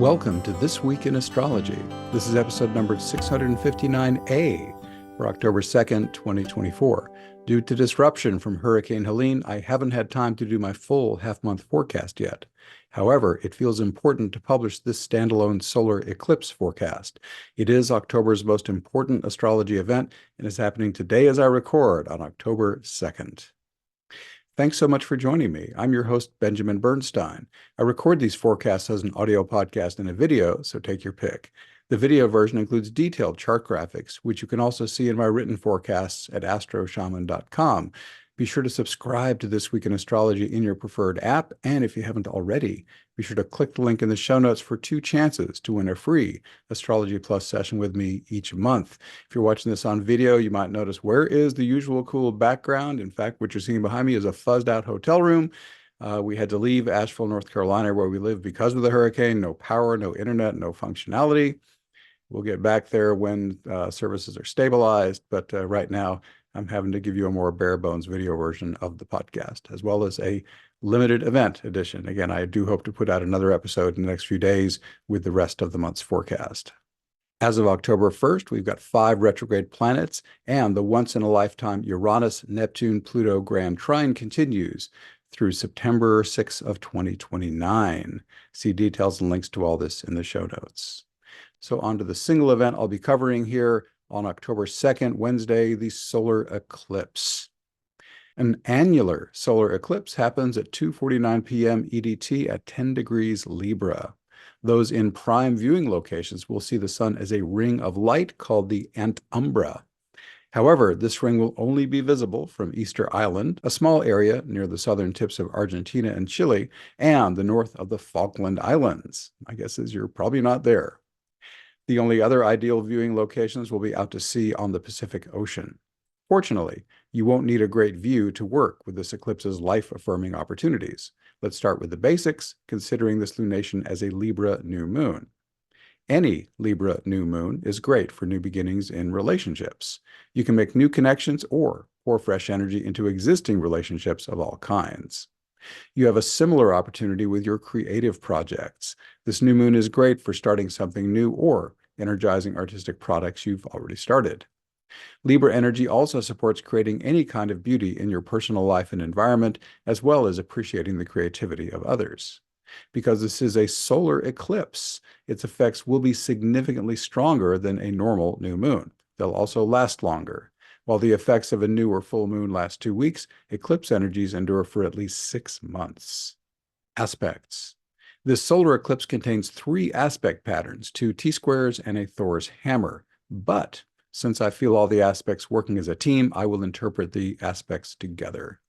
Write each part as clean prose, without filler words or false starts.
Welcome to This Week in Astrology. This is episode number 659A for October 2nd, 2024. Due to disruption from Hurricane Helene, I haven't had time to do my full half-month forecast yet. However, it feels important to publish this standalone solar eclipse forecast. It is October's most important astrology event and is happening today as I record on October 2nd. Thanks so much for joining me. I'm your host, Benjamin Bernstein. I record these forecasts as an audio podcast and a video, so take your pick. The video version includes detailed chart graphics, which you can also see in my written forecasts at astroshaman.com. Be sure to subscribe to This Week in Astrology in your preferred app, and if you haven't already, be sure to click the link in the show notes for 2 chances to win a free Astrology Plus session with me each month. If you're watching this on video, you might notice where is the usual cool background. In fact, what you're seeing behind me is a fuzzed out hotel room. We had to leave Asheville, North Carolina, where we live because of the hurricane. No power, no internet, no functionality. We'll get back there when services are stabilized, but right now I'm having to give you a more bare bones video version of the podcast, as well as a limited event edition. Again, I do hope to put out another episode in the next few days with the rest of the month's forecast. As of October 1st, we've got 5 retrograde planets, and the once-in-a-lifetime Uranus-Neptune-Pluto Grand Trine continues through September 6th of 2029. See details and links to all this in the show notes. So on to the single event I'll be covering here on October 2nd, Wednesday, the solar eclipse. An annular solar eclipse happens at 2:49 p.m. EDT at 10 degrees Libra. Those in prime viewing locations will see the sun as a ring of light called the antumbra. However, this ring will only be visible from Easter Island, a small area near the southern tips of Argentina and Chile, and the north of the Falkland Islands. My guess is you're probably not there. The only other ideal viewing locations will be out to sea on the Pacific Ocean. Fortunately, you won't need a great view to work with this eclipse's life-affirming opportunities. Let's start with the basics, considering this lunation as a Libra new moon. Any Libra new moon is great for new beginnings in relationships. You can make new connections or pour fresh energy into existing relationships of all kinds. You have a similar opportunity with your creative projects. This new moon is great for starting something new or energizing artistic products you've already started. Libra energy also supports creating any kind of beauty in your personal life and environment, as well as appreciating the creativity of others. Because this is a solar eclipse, its effects will be significantly stronger than a normal new moon. They'll also last longer. While the effects of a new or full moon last 2 weeks, eclipse energies endure for at least 6 months. Aspects. This solar eclipse contains 3 aspect patterns, 2 T-squares and a Thor's hammer. But since I feel all the aspects working as a team, I will interpret the aspects together.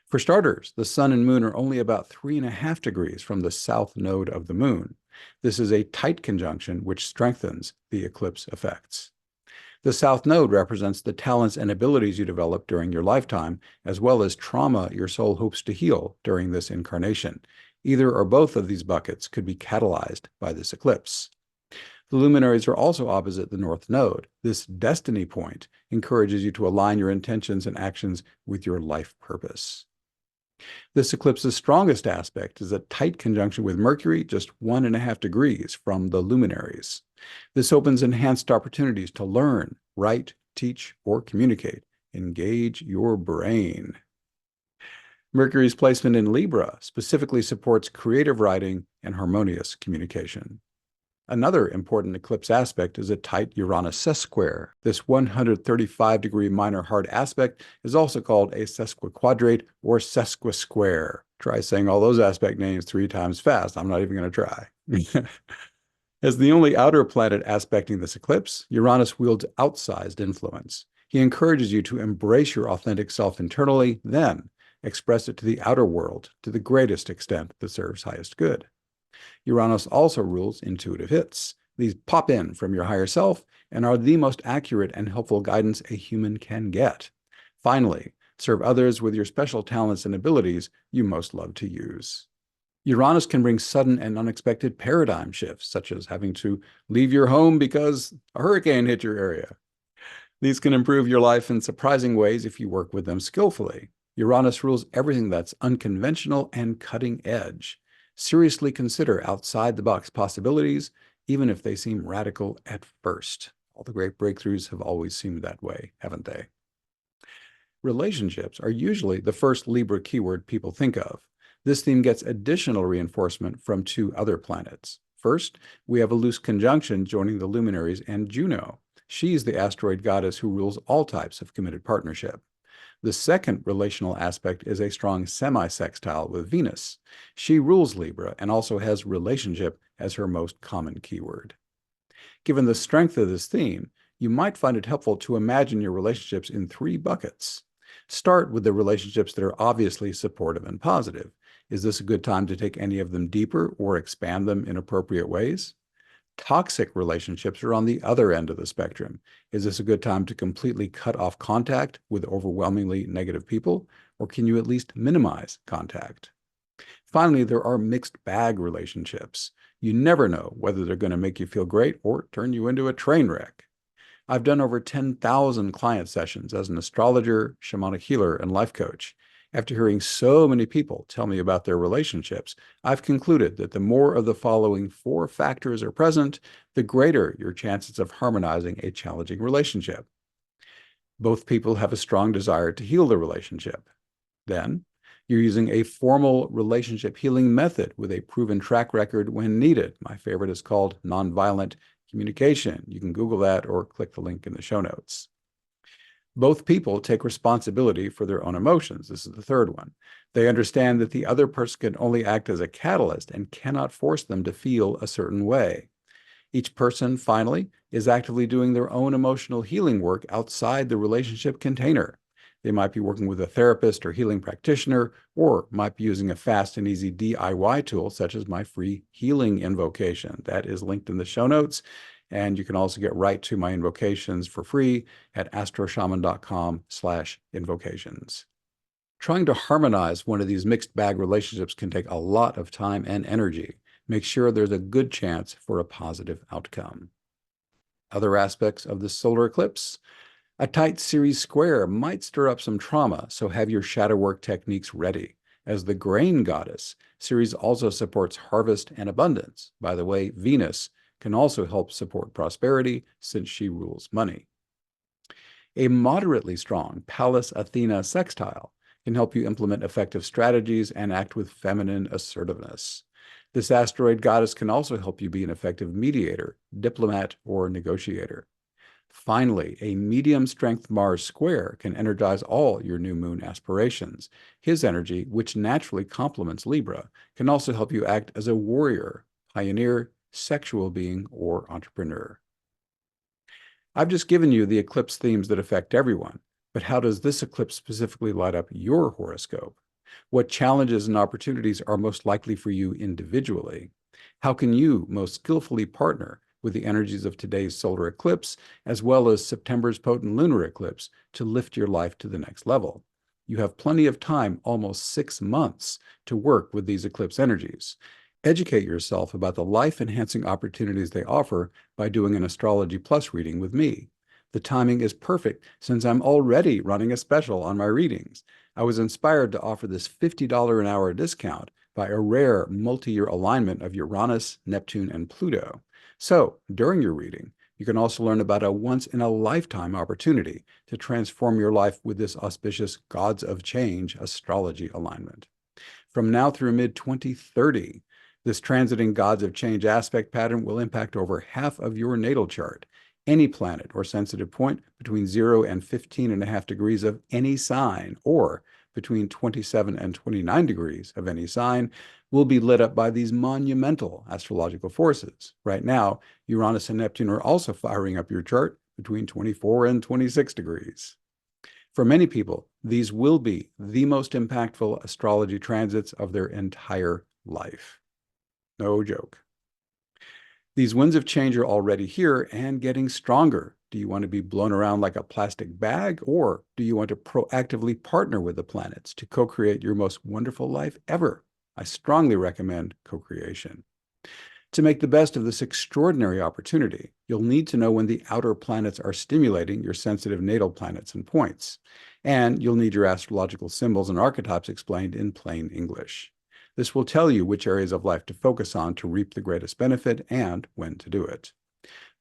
For starters, the sun and moon are only about 3.5 degrees from the south node of the moon. This is a tight conjunction which strengthens the eclipse effects. The south node represents the talents and abilities you develop during your lifetime, as well as trauma your soul hopes to heal during this incarnation. Either or both of these buckets could be catalyzed by this eclipse. The luminaries are also opposite the north node. This destiny point encourages you to align your intentions and actions with your life purpose. This eclipse's strongest aspect is a tight conjunction with Mercury, just 1.5 degrees from the luminaries. This opens enhanced opportunities to learn, write, teach, or communicate. Engage your brain. Mercury's placement in Libra specifically supports creative writing and harmonious communication. Another important eclipse aspect is a tight Uranus sesquare. This 135-degree minor hard aspect is also called a sesquiquadrate or sesquisquare. Try saying all those aspect names 3 times fast. I'm not even going to try. As the only outer planet aspecting this eclipse, Uranus wields outsized influence. He encourages you to embrace your authentic self internally, then express it to the outer world to the greatest extent that serves highest good. Uranus also rules intuitive hits. These pop in from your higher self and are the most accurate and helpful guidance a human can get. Finally, serve others with your special talents and abilities you most love to use. Uranus can bring sudden and unexpected paradigm shifts, such as having to leave your home because a hurricane hit your area. These can improve your life in surprising ways if you work with them skillfully. Uranus rules everything that's unconventional and cutting edge. Seriously consider outside-the-box possibilities, even if they seem radical at first. All the great breakthroughs have always seemed that way, haven't they? Relationships are usually the first Libra keyword people think of. This theme gets additional reinforcement from two other planets. First, we have a loose conjunction joining the luminaries and Juno. She's the asteroid goddess who rules all types of committed partnership. The second relational aspect is a strong semi-sextile with Venus. She rules Libra and also has relationship as her most common keyword. Given the strength of this theme, you might find it helpful to imagine your relationships in three buckets. Start with the relationships that are obviously supportive and positive. Is this a good time to take any of them deeper or expand them in appropriate ways? Toxic relationships are on the other end of the spectrum. Is this a good time to completely cut off contact with overwhelmingly negative people, or can you at least minimize contact? Finally, there are mixed bag relationships. You never know whether they're going to make you feel great or turn you into a train wreck. I've done over 10,000 client sessions as an astrologer, shamanic healer, and life coach. After hearing so many people tell me about their relationships, I've concluded that the more of the following four factors are present, the greater your chances of harmonizing a challenging relationship. Both people have a strong desire to heal the relationship. Then, you're using a formal relationship healing method with a proven track record when needed. My favorite is called nonviolent communication. You can Google that or click the link in the show notes. Both people take responsibility for their own emotions. This is the third one. They understand that the other person can only act as a catalyst and cannot force them to feel a certain way. Each person, finally, is actively doing their own emotional healing work outside the relationship container. They might be working with a therapist or healing practitioner, or might be using a fast and easy DIY tool, such as my free healing invocation. That is linked in the show notes. And you can also get right to my invocations for free at astroshaman.com/invocations. Trying to harmonize one of these mixed bag relationships can take a lot of time and energy. Make sure there's a good chance for a positive outcome. Other aspects of the solar eclipse. A tight Ceres square might stir up some trauma, so have your shadow work techniques ready. As the grain goddess, Ceres also supports harvest and abundance. By the way, Venus can also help support prosperity since she rules money. A moderately strong Pallas Athena sextile can help you implement effective strategies and act with feminine assertiveness. This asteroid goddess can also help you be an effective mediator, diplomat, or negotiator. Finally, a medium-strength Mars square can energize all your new moon aspirations. His energy, which naturally complements Libra, can also help you act as a warrior, pioneer, sexual being, or entrepreneur. I've just given you the eclipse themes that affect everyone, but how does this eclipse specifically light up your horoscope? What challenges and opportunities are most likely for you individually? How can you most skillfully partner with the energies of today's solar eclipse, as well as September's potent lunar eclipse, to lift your life to the next level? You have plenty of time, almost 6 months, to work with these eclipse energies. Educate yourself about the life-enhancing opportunities they offer by doing an Astrology Plus reading with me. The timing is perfect since I'm already running a special on my readings. I was inspired to offer this $50 an hour discount by a rare multi-year alignment of Uranus, Neptune, and Pluto. So, during your reading, you can also learn about a once-in-a-lifetime opportunity to transform your life with this auspicious Gods of Change astrology alignment. From now through mid-2030, this transiting Gods of Change aspect pattern will impact over half of your natal chart. Any planet or sensitive point between 0 and 15.5 degrees of any sign, or between 27 and 29 degrees of any sign, will be lit up by these monumental astrological forces. Right now, Uranus and Neptune are also firing up your chart between 24 and 26 degrees. For many people, these will be the most impactful astrology transits of their entire life. No joke. These winds of change are already here and getting stronger. Do you want to be blown around like a plastic bag, or do you want to proactively partner with the planets to co-create your most wonderful life ever? I strongly recommend co-creation. To make the best of this extraordinary opportunity, you'll need to know when the outer planets are stimulating your sensitive natal planets and points, and you'll need your astrological symbols and archetypes explained in plain English. This will tell you which areas of life to focus on to reap the greatest benefit and when to do it.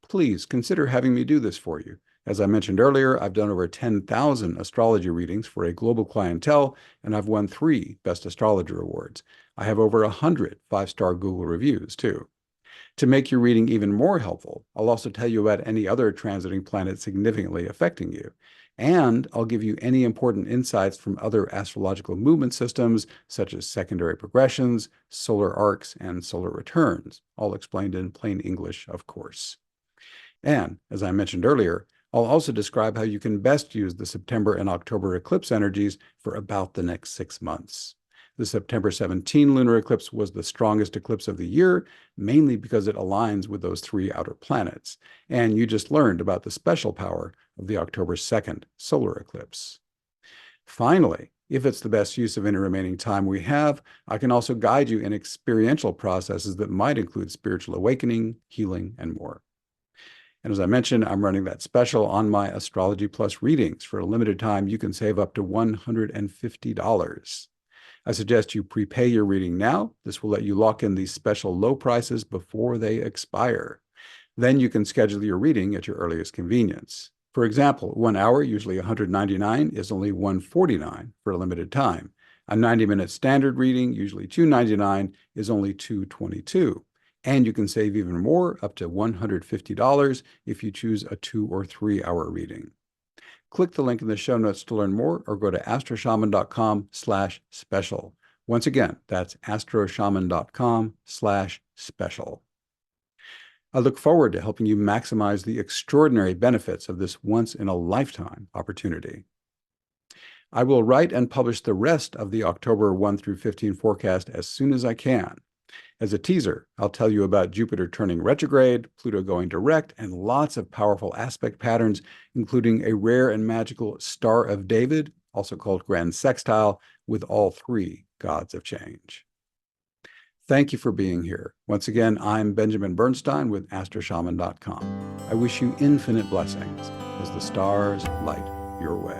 Please consider having me do this for you. As I mentioned earlier, I've done over 10,000 astrology readings for a global clientele, and I've won 3 Best Astrologer Awards. I have over 100 5-star Google reviews, too. To make your reading even more helpful, I'll also tell you about any other transiting planets significantly affecting you. And I'll give you any important insights from other astrological movement systems, such as secondary progressions, solar arcs, and solar returns, all explained in plain English, of course. And, as I mentioned earlier, I'll also describe how you can best use the September and October eclipse energies for about the next 6 months. The September 17 lunar eclipse was the strongest eclipse of the year, mainly because it aligns with those 3 outer planets. And you just learned about the special power of the October 2nd solar eclipse. Finally, if it's the best use of any remaining time we have, I can also guide you in experiential processes that might include spiritual awakening, healing, and more. And as I mentioned, I'm running that special on my Astrology Plus readings. For a limited time, you can save up to $150. I suggest you prepay your reading now. This will let you lock in these special low prices before they expire. Then you can schedule your reading at your earliest convenience. For example, 1 hour, usually $199, is only $149 for a limited time. A 90-minute standard reading, usually $299, is only $222. And you can save even more, up to $150, if you choose a 2 or 3 hour reading. Click the link in the show notes to learn more, or go to astroshaman.com/special. Once again, that's astroshaman.com/special. I look forward to helping you maximize the extraordinary benefits of this once-in-a-lifetime opportunity. I will write and publish the rest of the October 1 through 15 forecast as soon as I can. As a teaser, I'll tell you about Jupiter turning retrograde, Pluto going direct, and lots of powerful aspect patterns, including a rare and magical Star of David, also called Grand Sextile, with all 3 gods of change. Thank you for being here. Once again, I'm Benjamin Bernstein with astroshaman.com. I wish you infinite blessings as the stars light your way.